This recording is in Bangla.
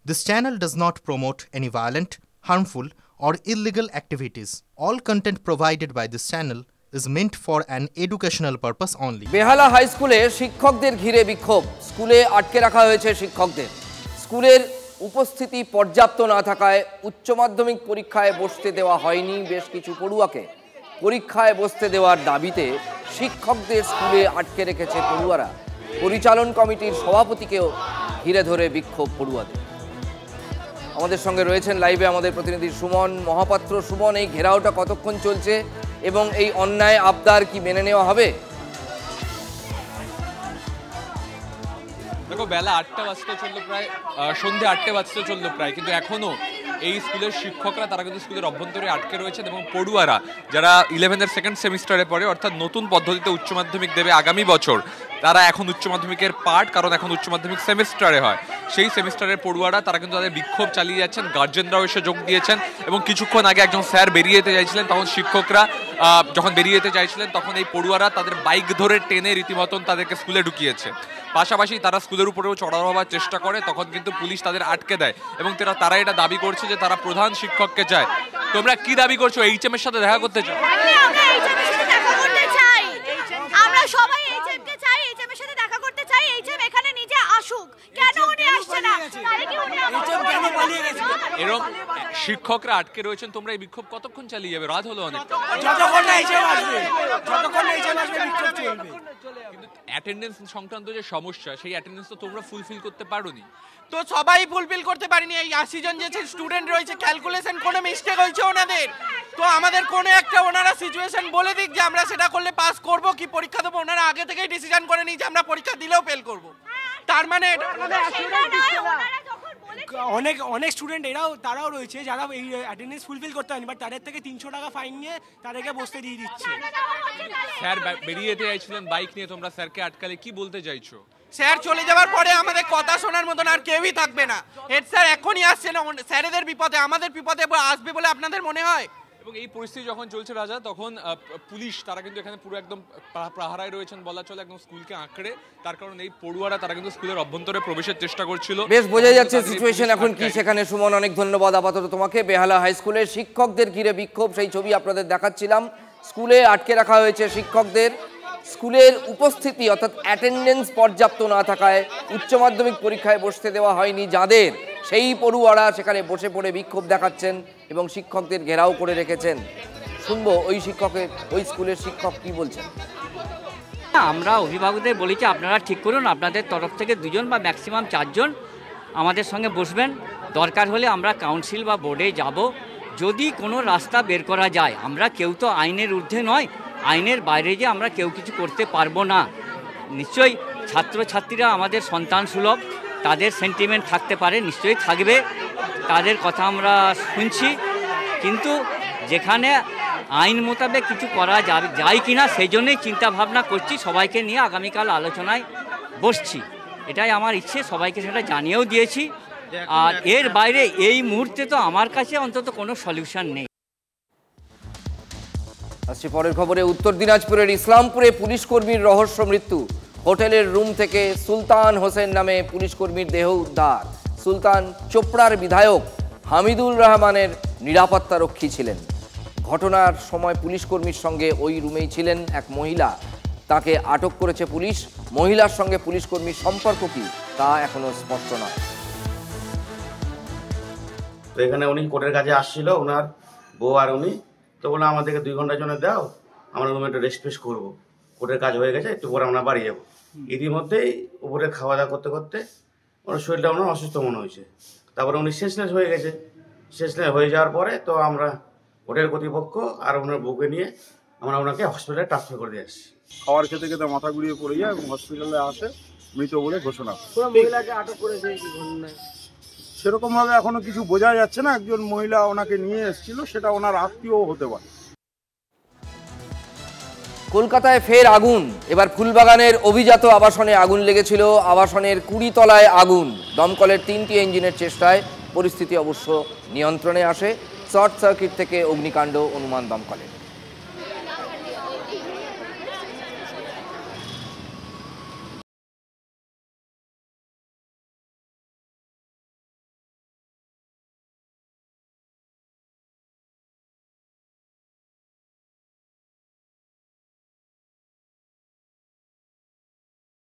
This channel does not promote any violent, harmful, or illegal activities. All content provided by this channel is meant for an educational purpose only. Behala high স্কুলে শিক্ষকদের ঘিরে বিক্ষোভ। স্কুলে আটকে রাখা হয়েছে শিক্ষকদের। স্কুলের উপস্থিতি পর্যাপ্ত না থাকায় উচ্চ মাধ্যমিক পরীক্ষায় বসতে দেওয়া হয়নি বেশ কিছু পড়ুয়াকে। পরীক্ষায় বসতে দেওয়ার দাবিতে শিক্ষকদের স্কুলে আটকে রেখেছে পড়ুয়ারা। পরিচালন কমিটির সভাপতিকেও ঘিরে ধরে বিক্ষোভ পড়ুয়াদের। আমাদের সঙ্গে রয়েছেন লাইভে আমাদের প্রতিনিধি সুমন মহাপাত্র। সুমন, এই ঘেরাওটা কতক্ষণ চলছে এবং এই অন্যায় আবদার কি মেনে নেওয়া হবে? দেখো, বেলা 8টা বাজতে চললো, প্রায় সন্ধ্যে 8টে বাজতে চললো প্রায়, কিন্তু এখনো এই স্কুলের শিক্ষকরা তারা কিন্তু স্কুলের অভ্যন্তরে আটকে রয়েছেন এবং পড়ুয়ারা যারা 11-এর সেকেন্ড সেমিস্টারে পড়ে, অর্থাৎ নতুন পদ্ধতিতে উচ্চ মাধ্যমিক দেবে আগামী বছর, তারা এখন উচ্চ মাধ্যমিকের পার্ট, কারণ এখন উচ্চ মাধ্যমিক সেমিস্টারে হয়, সেই সেমিস্টারের পড়ুয়ারা তারা কিন্তু তাদের বিক্ষোভ চালিয়ে যাচ্ছেন। গার্জেনরাও এসে যোগ দিয়েছেন এবং কিছুক্ষণ আগে একজন স্যার বেরিয়ে যেতে চাইছিলেন, তখন শিক্ষকরা যখন বেরিয়ে যেতে চাইছিলেন তখন এই পড়ুয়ারা তাদের বাইক ধরে টেনে রীতিমতন তাদেরকে স্কুলে ঢুকিয়েছে। পাশাপাশি তারা স্কুলের উপরেও চড়াও হওয়ার চেষ্টা করে, তখন কিন্তু পুলিশ তাদের আটকে দেয় এবং তারা এটা দাবি করছে যে তারা প্রধান শিক্ষককে চায়। তোমরা কি দাবি করছো? এইচএম এর সাথে দেখা করতে চাও? আমরা সবাই এইচএম কে চাই, এইচএম এর সাথে দেখা করতে চাই। এইচএম এখানে নিজে আসুক, কেন উনি আসছে না? এরকম শিক্ষকরা আটকে রয়েছেন, তোমরা এই বিক্ষোভ কতক্ষণ চালিয়ে যাবে? রাত হলো অনেক, যতক্ষণ না এইচএম আসবে, যতক্ষণ না এইচএম আসবে বিক্ষোভ চলবে। কিন্তু অ্যাটেন্ডেন্স সংক্রান্ত যে সমস্যা, সেই অ্যাটেন্ডেন্স তো তোমরা ফুলফিল করতে পারোনি। তো সবাই ফুলফিল করতে পারিনি। এই 80 জন যে স্টুডেন্ট রয়েছে, ক্যালকুলেশন কোনো মিস্টেক হয়েছে ওনাদের। তো আমাদের কোনো একটা ওনারা সিচুয়েশন বলে দিক যে আমরা সেটা করলে পাস করব কি পরীক্ষা দেবো। ওনারা আগে থেকেই ডিসিশন করে নিই যে আমরা পরীক্ষা দিলেও ফেল করব। তার মানে অনেক স্টুডেন্ট তারাও রয়েছে যারা এই অ্যাটেন্ডেন্স ফুলফিল করতে পারেনি, বাট তাদের থেকে 300 টাকা ফাইন নিয়ে তাদেরকে বসতে দিয়ে দিচ্ছে। স্যার বেরিয়ে যেতে চাইছিলেন বাইক নিয়ে, তোমরা স্যারকে আটকালে, কি বলতে চাইছো? স্যার চলে যাওয়ার পরে আমাদের কথা শোনার মতন আর কেউই থাকবে না। হেড স্যার এখনই আসছে না, স্যারেদের বিপদে আমাদের বিপদে আসবে বলে আপনাদের মনে হয়? এবং এই পরিস্থিতি যখন চলছে রাজা, তখন পুলিশ তারা কিন্তু এখানে পুরো একদম পাহারায় রয়েছেন বলা চলে, একদম স্কুলকে আঁকড়ে। তার কারণ এই পড়ুয়ারা তারা কিন্তু স্কুলের অভ্যন্তরে প্রবেশের চেষ্টা করছিল। বেশ বোঝা যাচ্ছে সিচুয়েশন এখন কি সেখানে। সুমন, অনেক ধন্যবাদ আপাতত তোমাকে। বেহালা হাই স্কুলের শিক্ষকদের ঘিরে বিক্ষোভ, সেই ছবি আপনাদের দেখাচ্ছিলাম। স্কুলে আটকে রাখা হয়েছে শিক্ষকদের। স্কুলের উপস্থিতি অর্থাৎ অ্যাটেন্ডেন্স পর্যাপ্ত না থাকায় উচ্চ মাধ্যমিক পরীক্ষায় বসতে দেওয়া হয়নি যাদের, সেই পড়ুয়ারা সেখানে বসে পড়ে বিক্ষোভ দেখাচ্ছেন এবং শিক্ষকদের ঘেরাও করে রেখেছেন। শুনবো ওই স্কুলের শিক্ষক কি বলছেন। আমরা অভিভাবকদের বলেছি আপনারা ঠিক করুন, আপনাদের তরফ থেকে 2 জন বা ম্যাক্সিমাম 4 জন আমাদের সঙ্গে বসবেন। দরকার হলে আমরা কাউন্সিল বা বোর্ডে যাব, যদি কোনো রাস্তা বের করা যায়। আমরা কেউ তো আইনের ঊর্ধ্বে নয়, আইনের বাইরে যে আমরা কেউ কিছু করতে পারবো না। নিশ্চয়ই ছাত্রছাত্রীরা আমাদের সন্তান সুলভ, তাদের সেন্টিমেন্ট থাকতে পারে, নিশ্চয়ই থাকবে, তাদের কথা আমরা শুনছি। কিন্তু যেখানে আইন মোতাবেক কিছু করা যায় কিনা সেই জন্যই চিন্তাভাবনা করছি, সবাইকে নিয়ে আগামীকাল আলোচনায় বসছি। এটাই আমার ইচ্ছে, সবাইকে সেটা জানিয়েও দিয়েছি। আর এর বাইরে এই মুহূর্তে তো আমার কাছে অন্তত কোনো সলিউশন নেই। আসছি পরের খবরে। উত্তর দিনাজপুরের ইসলামপুরে পুলিশ কর্মীর রহস্য মৃত্যু। হোটেলের রুম থেকে সুলতান হোসেন নামে পুলিশ কর্মীর দেহ উদ্ধার। সুলতান চোপড়ার বিধায়ক হামিদুল রহমানের নিরাপত্তা রক্ষী ছিলেন। ঘটনার সময় পুলিশ কর্মীর সঙ্গে ওই রুমেই ছিলেন এক মহিলা। তাকে আটক করেছে পুলিশ। মহিলার সঙ্গে পুলিশ কর্মীর সম্পর্ক কি তা এখনো স্পষ্ট নয়। তো এখানে উনি কোর্টের কাছে আসছিল, ওনার বউ আর উনি। তো বলে আমাদেরকে 2 ঘন্টার জন্য দাও, আমরা রুমে একটু রেস্ট ফেস্ট করবো, কোর্টের কাজ হয়ে গেছে, একটু পরে আমরা বাড়ি যাবো। ইতিমধ্যেই উপরে খাওয়া দাওয়া করতে করতে ওনার শরীরটা ওনার অসুস্থ মনে হয়েছে। তারপরে উনি শেষলেস হয়ে গেছে। শেষলেস হয়ে যাওয়ার পরে তো আমরা হোটেল কর্তৃপক্ষ আর ওনার বউকে নিয়ে আমরা ওনাকে হসপিটালে ট্রান্সফার করে দিয়ে আসছি। খাওয়ার খেতে খেতে মাথা ঘুরিয়ে পড়ে যায় এবং হসপিটালে আসে মৃত বলে ঘোষণা। মহিলাকে আটক করেছে সেরকমভাবে এখনো কিছু বোঝা যাচ্ছে না। একজন মহিলা ওনাকে নিয়ে এসেছিল, সেটা ওনার আত্মীয় হতে পারে। কলকাতায় ফের আগুন। এবার ফুলবাগানের অভিজাত আবাসনে আগুন লেগেছিল। আবাসনের 20 তলায় আগুন। দমকলের 3টি ইঞ্জিনের চেষ্টায় পরিস্থিতি অবশ্য নিয়ন্ত্রণে আসে। শর্ট সার্কিট থেকে অগ্নিকাণ্ড অনুমান দমকলের।